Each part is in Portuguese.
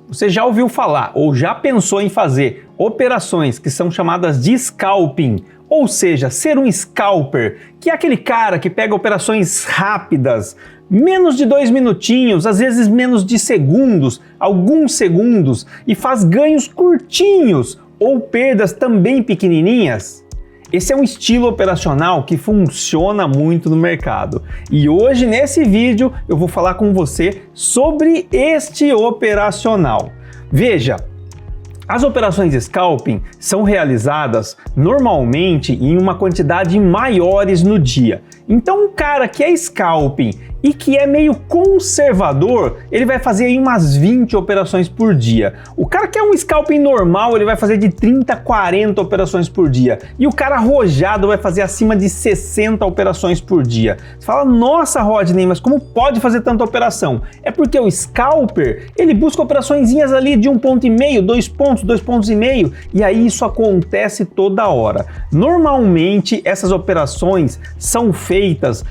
você já ouviu falar ou já pensou em fazer operações que são chamadas de scalping, ou seja, ser um scalper, que é aquele cara que pega operações rápidas, menos de 2 minutinhos, às vezes menos de segundos, alguns segundos, e faz ganhos curtinhos ou perdas também pequenininhas? Esse é um estilo operacional que funciona muito no mercado. E hoje, nesse vídeo, eu vou falar com você sobre este operacional. Veja, as operações scalping são realizadas normalmente em uma quantidade maiores no dia. Então, um cara que é scalping e que é meio conservador, ele vai fazer aí umas 20 operações por dia. O cara que é um scalping normal, ele vai fazer de 30 a 40 operações por dia. E o cara arrojado vai fazer acima de 60 operações por dia. Você fala, nossa, Rodney, mas como pode fazer tanta operação? É porque o scalper, ele busca operaçõezinhas ali de 1,5 ponto, 2 pontos, 2,5 pontos, e aí isso acontece toda hora. Normalmente, essas operações são feitas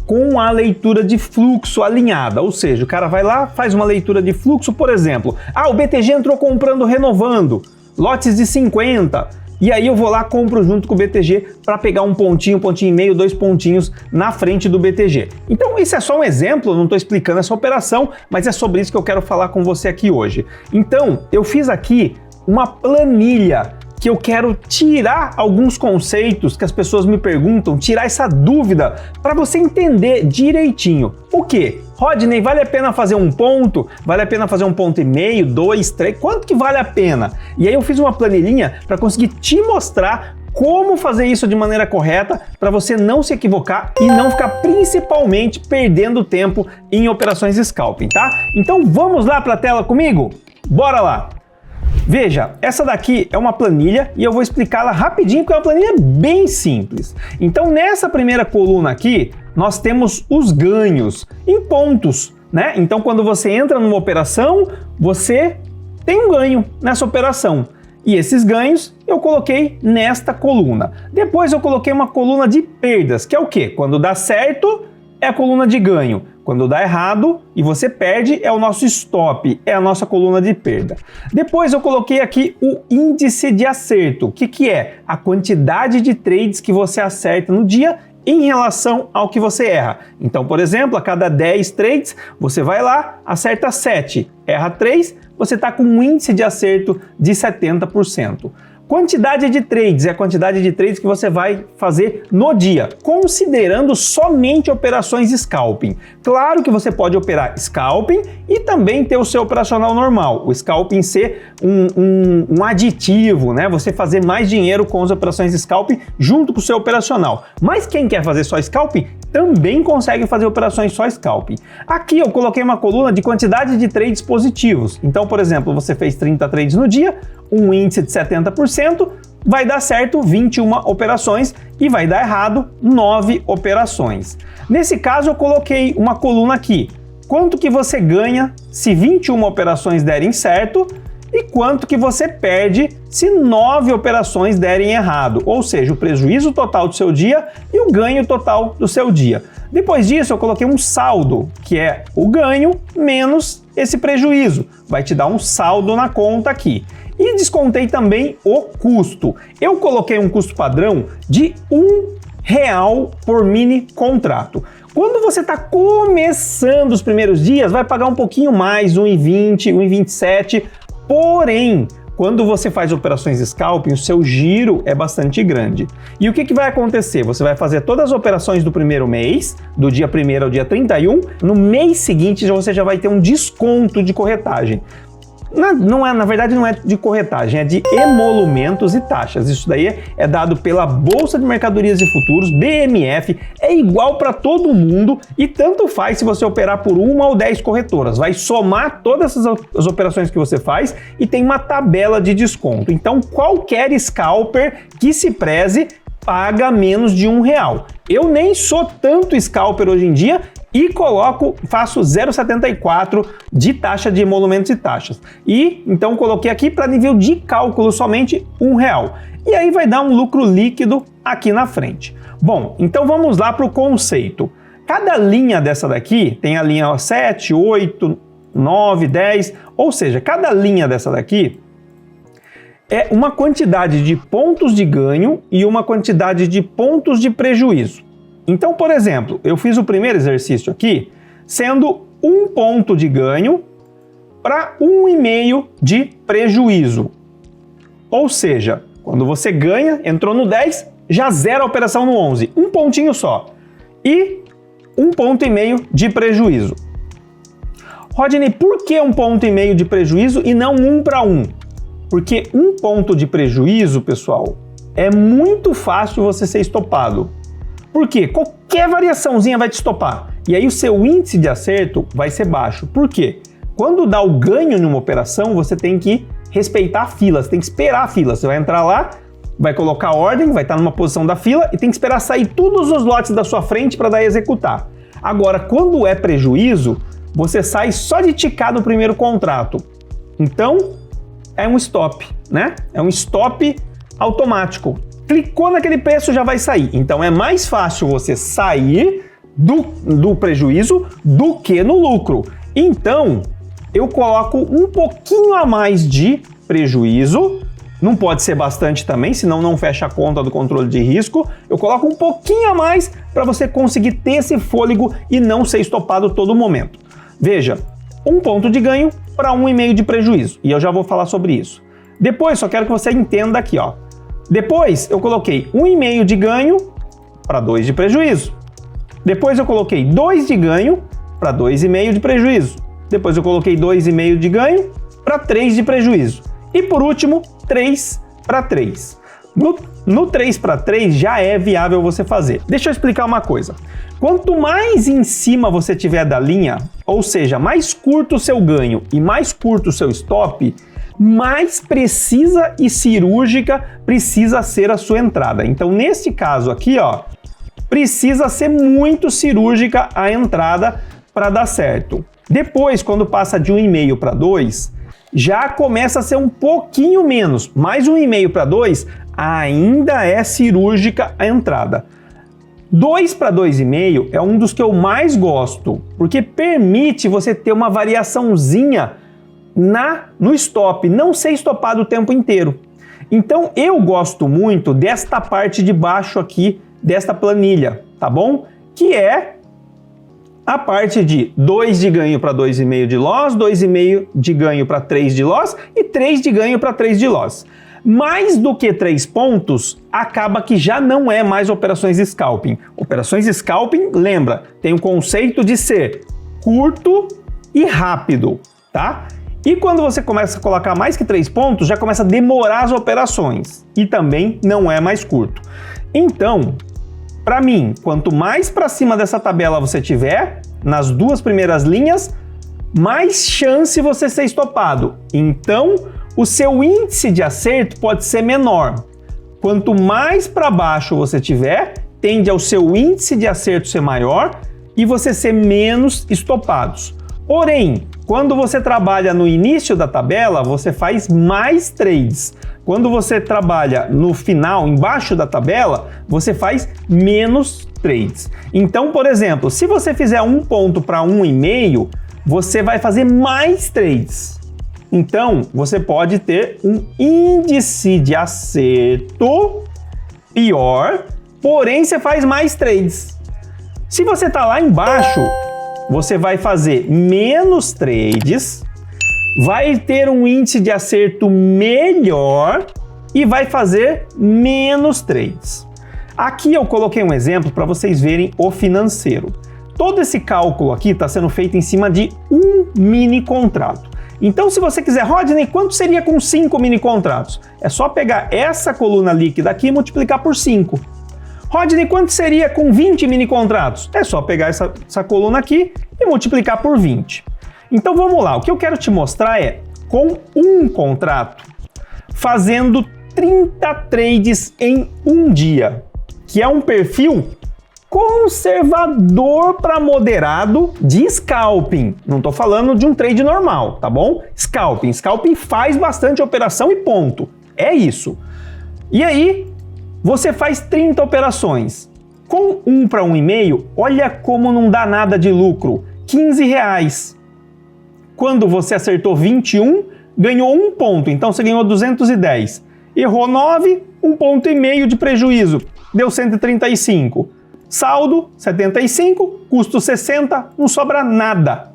com a leitura de fluxo alinhada, ou seja, o cara vai lá, faz uma leitura de fluxo, por exemplo, o BTG entrou comprando renovando, lotes de 50, e aí eu vou lá, compro junto com o BTG para pegar um pontinho, pontinho e meio, 2 pontinhos na frente do BTG. Então isso é só um exemplo, não estou explicando essa operação, mas é sobre isso que eu quero falar com você aqui hoje. Então, eu fiz aqui uma planilha que eu quero tirar alguns conceitos que as pessoas me perguntam, tirar essa dúvida para você entender direitinho. O quê? Rodney, vale a pena fazer um ponto? Vale a pena fazer 1,5 ponto, 2, 3? Quanto que vale a pena? E aí eu fiz uma planilhinha para conseguir te mostrar como fazer isso de maneira correta para você não se equivocar e não ficar principalmente perdendo tempo em operações scalping, tá? Então vamos lá para a tela comigo? Bora lá! Veja, essa daqui é uma planilha e eu vou explicá-la rapidinho porque é uma planilha bem simples. Então nessa primeira coluna aqui, nós temos os ganhos em pontos, né? Então quando você entra numa operação, você tem um ganho nessa operação. E esses ganhos eu coloquei nesta coluna. Depois eu coloquei uma coluna de perdas, que é o quê? Quando dá certo, é a coluna de ganho. Quando dá errado e você perde, é o nosso stop, é a nossa coluna de perda. Depois eu coloquei aqui o índice de acerto. O que é? A quantidade de trades que você acerta no dia em relação ao que você erra. Então, por exemplo, a cada 10 trades, você vai lá, acerta 7, erra 3, você está com um índice de acerto de 70%. Quantidade de trades é a quantidade de trades que você vai fazer no dia, considerando somente operações scalping. Claro que você pode operar scalping e também ter o seu operacional normal. O scalping ser um aditivo, né? Você fazer mais dinheiro com as operações scalping junto com o seu operacional. Mas quem quer fazer só scalping também consegue fazer operações só scalping. Aqui eu coloquei uma coluna de quantidade de trades positivos. Então, por exemplo, você fez 30 trades no dia, um índice de 70%, vai dar certo 21 operações e vai dar errado 9 operações. Nesse caso, eu coloquei uma coluna aqui. Quanto que você ganha se 21 operações derem certo e quanto que você perde se 9 operações derem errado, ou seja, o prejuízo total do seu dia e o ganho total do seu dia. Depois disso, eu coloquei um saldo, que é o ganho menos esse prejuízo. Vai te dar um saldo na conta aqui. E descontei também o custo. Eu coloquei um custo padrão de R$1 por mini contrato. Quando você está começando os primeiros dias, vai pagar um pouquinho mais, R$1,20, R$1,27, porém, quando você faz operações scalping, o seu giro é bastante grande. E o que vai acontecer? Você vai fazer todas as operações do primeiro mês, do dia 1º ao dia 31, no mês seguinte você já vai ter um desconto de corretagem. Na verdade não é de corretagem, é de emolumentos e taxas. Isso daí é dado pela Bolsa de Mercadorias e Futuros, BMF, é igual para todo mundo e tanto faz se você operar por 1 ou 10 corretoras. Vai somar todas as operações que você faz e tem uma tabela de desconto. Então qualquer scalper que se preze paga menos de R$1. Eu nem sou tanto scalper hoje em dia e faço 0,74 de taxa de emolumentos e taxas. E então coloquei aqui para nível de cálculo somente R$1. E aí vai dar um lucro líquido aqui na frente. Bom, então vamos lá para o conceito. Cada linha dessa daqui, tem a linha 7, 8, 9, 10, ou seja, cada linha dessa daqui é uma quantidade de pontos de ganho e uma quantidade de pontos de prejuízo. Então, por exemplo, eu fiz o primeiro exercício aqui sendo 1 ponto de ganho para 1,5 de prejuízo. Ou seja, quando você ganha, entrou no 10, já zera a operação no 11. Um pontinho só. E 1,5 ponto de prejuízo. Rodney, por que 1,5 ponto de prejuízo e não 1 para 1? Porque 1 ponto de prejuízo, pessoal, é muito fácil você ser estopado. Por quê? Qualquer variaçãozinha vai te estopar. E aí o seu índice de acerto vai ser baixo. Por quê? Quando dá o ganho numa operação, você tem que respeitar a fila, você tem que esperar a fila. Você vai entrar lá, vai colocar a ordem, vai estar numa posição da fila e tem que esperar sair todos os lotes da sua frente para dar executar. Agora, quando é prejuízo, você sai só de ticar no primeiro contrato. Então, é um stop, né? É um stop automático. Clicou naquele preço, já vai sair. Então, é mais fácil você sair do prejuízo do que no lucro. Então, eu coloco um pouquinho a mais de prejuízo. Não pode ser bastante também, senão não fecha a conta do controle de risco. Eu coloco um pouquinho a mais para você conseguir ter esse fôlego e não ser estopado todo momento. Veja, 1 ponto de ganho para 1,5 de prejuízo. E eu já vou falar sobre isso. Depois, só quero que você entenda aqui, ó. Depois, eu coloquei 1,5 de ganho para 2 de prejuízo. Depois, eu coloquei 2 de ganho para 2,5 de prejuízo. Depois, eu coloquei 2,5 de ganho para 3 de prejuízo. E por último, 3 para 3. No 3 para 3 já é viável você fazer. Deixa eu explicar uma coisa. Quanto mais em cima você tiver da linha, ou seja, mais curto o seu ganho e mais curto o seu stop, mais precisa e cirúrgica precisa ser a sua entrada. Então, nesse caso aqui, ó, precisa ser muito cirúrgica a entrada para dar certo. Depois, quando passa de 1,5 para 2, já começa a ser um pouquinho menos, mais 1,5 para 2 ainda é cirúrgica a entrada. 2 para 2,5 é um dos que eu mais gosto, porque permite você ter uma variaçãozinha no stop, não ser estopado o tempo inteiro. Então eu gosto muito desta parte de baixo aqui, desta planilha, tá bom? Que é a parte de 2 de ganho para 2,5 de loss, 2,5 de ganho para 3 de loss e 3 de ganho para 3 de loss. Mais do que 3 pontos, acaba que já não é mais operações scalping. Operações scalping, lembra, tem o conceito de ser curto e rápido, tá? E quando você começa a colocar mais que 3 pontos, já começa a demorar as operações e também não é mais curto. Então, para mim, quanto mais para cima dessa tabela você tiver, nas 2 primeiras linhas, mais chance você ser estopado. Então, o seu índice de acerto pode ser menor. Quanto mais para baixo você tiver, tende ao seu índice de acerto ser maior e você ser menos estopados. Porém, quando você trabalha no início da tabela, você faz mais trades. Quando você trabalha no final, embaixo da tabela, você faz menos trades. Então, por exemplo, se você fizer 1 ponto para 1,5, você vai fazer mais trades. Então, você pode ter um índice de acerto pior, porém você faz mais trades. Se você está lá embaixo, você vai fazer menos trades, vai ter um índice de acerto melhor e vai fazer menos trades. Aqui eu coloquei um exemplo para vocês verem o financeiro. Todo esse cálculo aqui está sendo feito em cima de um mini contrato. Então, se você quiser, Rodney, quanto seria com 5 mini contratos? É só pegar essa coluna líquida aqui e multiplicar por 5. Rodney, quanto seria com 20 mini contratos? É só pegar essa coluna aqui e multiplicar por 20. Então vamos lá, o que eu quero te mostrar é com um contrato, fazendo 30 trades em um dia, que é um perfil conservador para moderado de scalping. Não estou falando de um trade normal, tá bom? Scalping. Scalping faz bastante operação e ponto. É isso. E aí, você faz 30 operações. Com 1 para 1,5, olha como não dá nada de lucro. R$15. quando você acertou 21, ganhou 1 ponto, então você ganhou 210. Errou 9, 1,5 ponto de prejuízo, deu 135. Saldo, 75, custo 60, não sobra nada.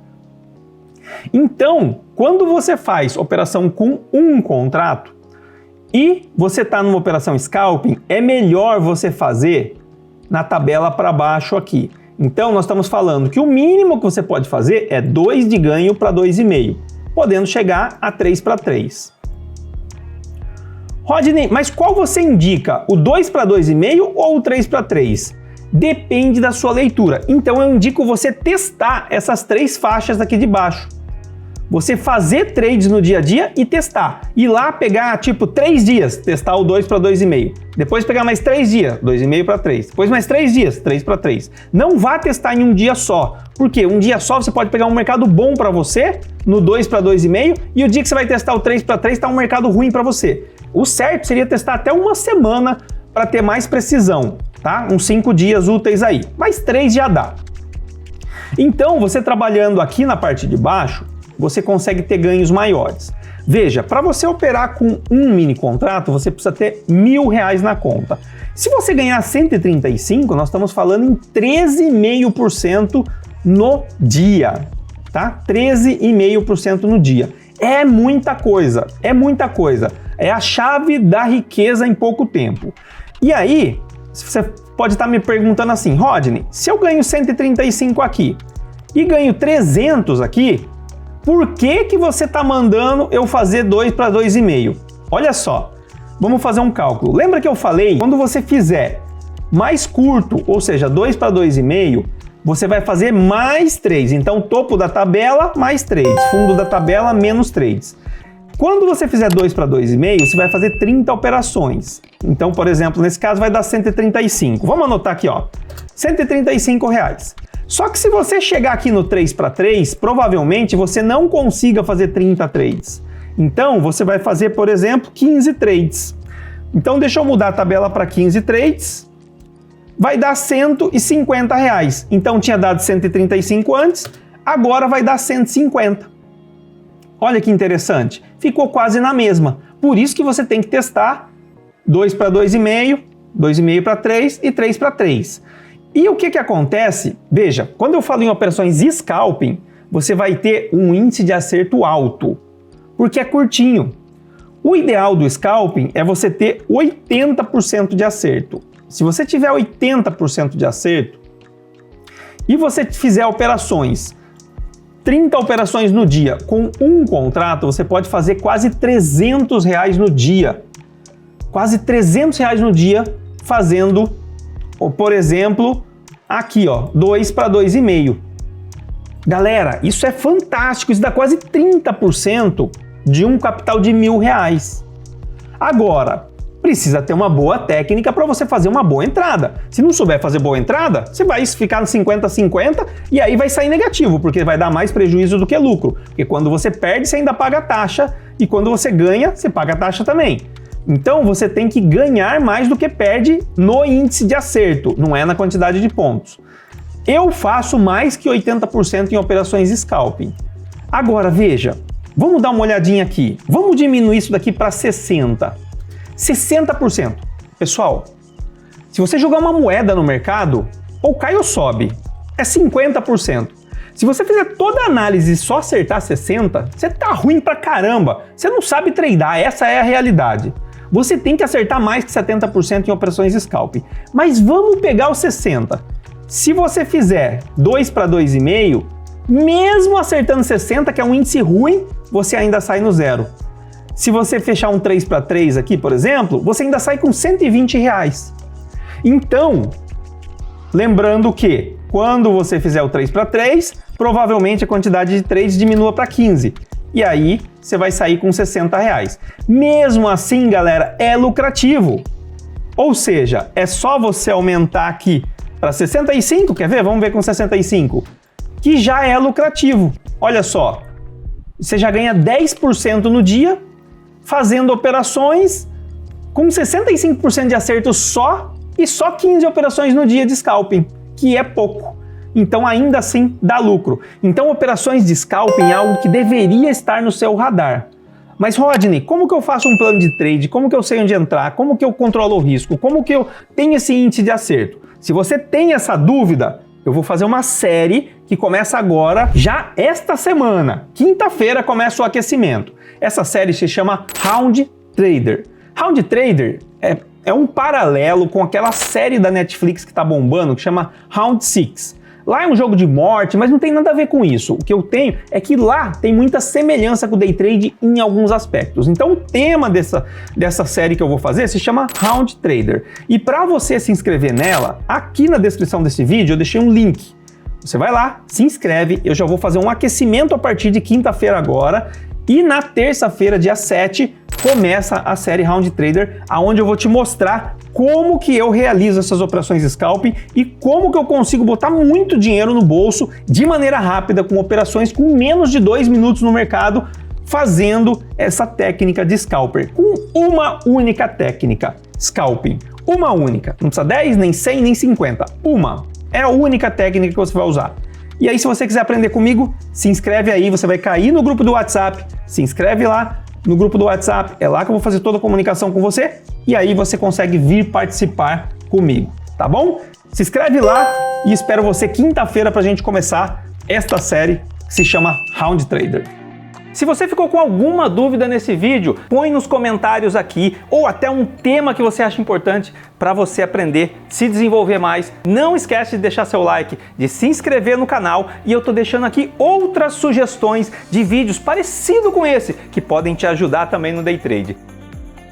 Então, quando você faz operação com um contrato e você está numa operação scalping, é melhor você fazer na tabela para baixo aqui. Então, nós estamos falando que o mínimo que você pode fazer é 2 de ganho para 2,5, podendo chegar a 3 para 3. Rodney, mas qual você indica? O 2 para 2,5 ou o 3 para 3? Depende da sua leitura. Então eu indico você testar essas 3 faixas aqui de baixo. Você fazer trades no dia a dia e testar. Ir lá pegar tipo 3 dias, testar o 2 para 2,5. Depois pegar mais 3 dias, 2,5 para 3. Depois mais 3 dias, 3 para 3. Não vá testar em um dia só. Porque um dia só você pode pegar um mercado bom para você, no 2 para 2,5, e o dia que você vai testar o 3 para 3 está um mercado ruim para você. O certo seria testar até uma semana para ter mais precisão. Tá? Uns 5 dias úteis aí, mas 3 já dá. Então, você trabalhando aqui na parte de baixo, você consegue ter ganhos maiores. Veja, para você operar com um mini contrato, você precisa ter R$1.000 na conta. Se você ganhar 135, nós estamos falando em 13,5% no dia, tá? 13,5% no dia. É muita coisa, é muita coisa. É a chave da riqueza em pouco tempo. E aí, você pode estar me perguntando assim, Rodney, se eu ganho 135 aqui e ganho 300 aqui, por que você está mandando eu fazer 2 para 2,5? Olha só, vamos fazer um cálculo. Lembra que eu falei, quando você fizer mais curto, ou seja, 2 para 2,5, você vai fazer mais trades. Então, topo da tabela, mais trades. Fundo da tabela, menos trades. Quando você fizer 2 para 2,5, você vai fazer 30 operações. Então, por exemplo, nesse caso vai dar 135. Vamos anotar aqui, ó. R$135. Só que se você chegar aqui no 3 para 3, provavelmente você não consiga fazer 30 trades. Então, você vai fazer, por exemplo, 15 trades. Então, deixa eu mudar a tabela para 15 trades. Vai dar R$150. Então, tinha dado 135 antes, agora vai dar 150. Olha que interessante. Ficou quase na mesma. Por isso que você tem que testar 2 para 2,5, 2,5 para 3 e 3 para 3. E o que acontece? Veja, quando eu falo em operações scalping, você vai ter um índice de acerto alto, porque é curtinho. O ideal do scalping é você ter 80% de acerto. Se você tiver 80% de acerto e você fizer operações, 30 operações no dia com um contrato, você pode fazer quase R$300 no dia. Quase R$300 no dia fazendo, por exemplo, aqui ó, 2 para 2,5. Galera, isso é fantástico, isso dá quase 30% de um capital de R$1.000. Agora, precisa ter uma boa técnica para você fazer uma boa entrada. Se não souber fazer boa entrada, você vai ficar no 50-50 e aí vai sair negativo, porque vai dar mais prejuízo do que lucro. Porque quando você perde, você ainda paga a taxa e quando você ganha, você paga a taxa também. Então você tem que ganhar mais do que perde no índice de acerto, não é na quantidade de pontos. Eu faço mais que 80% em operações scalping. Agora veja, vamos dar uma olhadinha aqui. Vamos diminuir isso daqui para 60%. 60%. Pessoal, se você jogar uma moeda no mercado, ou cai ou sobe, é 50%. Se você fizer toda a análise e só acertar 60%, você tá ruim pra caramba. Você não sabe tradar, essa é a realidade. Você tem que acertar mais que 70% em operações scalping. Mas vamos pegar os 60%. Se você fizer 2 para 2,5, mesmo acertando 60%, que é um índice ruim, você ainda sai no zero. Se você fechar um 3 para 3 aqui, por exemplo, você ainda sai com R$120. Então, lembrando que quando você fizer o 3 para 3, provavelmente a quantidade de trades diminua para 15. E aí, você vai sair com R$60. Mesmo assim, galera, é lucrativo. Ou seja, é só você aumentar aqui para 65, quer ver? Vamos ver com 65. Que já é lucrativo. Olha só, você já ganha 10% no dia, fazendo operações com 65% de acerto só e só 15 operações no dia de scalping, que é pouco. então ainda assim dá lucro. Então operações de scalping é algo que deveria estar no seu radar. Mas Rodney, como que eu faço um plano de trade? Como que eu sei onde entrar? Como que eu controlo o risco? Como que eu tenho esse índice de acerto? Se você tem essa dúvida, eu vou fazer uma série que começa agora, já esta semana. Quinta-feira começa o aquecimento. Essa série se chama Round Trader. Round Trader é um paralelo com aquela série da Netflix que está bombando, que chama Round 6. Lá é um jogo de morte, mas não tem nada a ver com isso. O que eu tenho é que lá tem muita semelhança com o Day Trade em alguns aspectos. Então o tema dessa série que eu vou fazer se chama Round Trader. E para você se inscrever nela, aqui na descrição desse vídeo eu deixei um link. Você vai lá, se inscreve, eu já vou fazer um aquecimento a partir de quinta-feira agora. E na terça-feira, dia 7, começa a série Round Trader, onde eu vou te mostrar como que eu realizo essas operações scalping e como que eu consigo botar muito dinheiro no bolso de maneira rápida, com operações com menos de 2 minutos no mercado, fazendo essa técnica de scalper, com uma única técnica, scalping, uma única, não precisa 10, nem 100, nem 50, uma, é a única técnica que você vai usar. E aí, se você quiser aprender comigo, se inscreve aí, você vai cair no grupo do WhatsApp, se inscreve lá no grupo do WhatsApp, é lá que eu vou fazer toda a comunicação com você, e aí você consegue vir participar comigo, tá bom? Se inscreve lá e espero você quinta-feira pra gente começar esta série que se chama Round Trader. Se você ficou com alguma dúvida nesse vídeo, põe nos comentários aqui, ou até um tema que você acha importante para você aprender, se desenvolver mais. Não esquece de deixar seu like, de se inscrever no canal, e eu tô deixando aqui outras sugestões de vídeos parecidos com esse, que podem te ajudar também no Day Trade.